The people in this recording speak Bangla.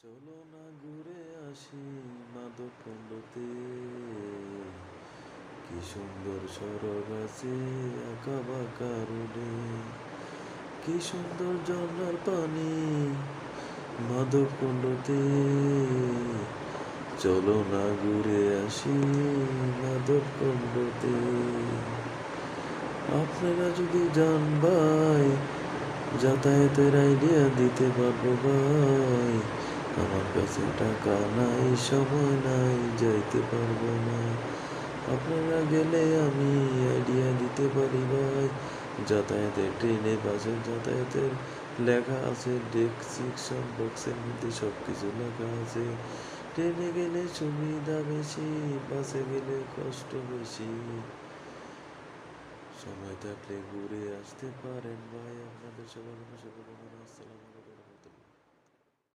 চলো না ঘুরে আসি মাদককুণ্ডতে, কি সুন্দর সড়ক আছে আঁকা বাঁকা রোডে, কি সুন্দর ঝর্ণার পানি মাদককুণ্ডতে। চলো না ঘুরে আসি মাদককুণ্ডতে। আপনারা যদি যান ভাই, যাতায়াতের আইডিয়া দিতে পারবো ভাই। আমার কাছে টাকা নাই, সময় নাই, যাইতে পারবো না। আপনারা গেলে আমি আইডিয়া দিতে পারি ভাই। যাতায়াতের ট্রেনে বাসে যাতায়াতের লেখা আছে, ডেসক্রিপশন বক্সের মধ্যে সব কিছু লেখা আছে। ট্রেনে গেলে সুবিধা বেশি, বাসে গেলে কষ্ট বেশি। সময় থাকলে ঘুরে আসতে পারেন ভাই। আপনাদের সবার জন্য শুভকামনা। আসসালাম।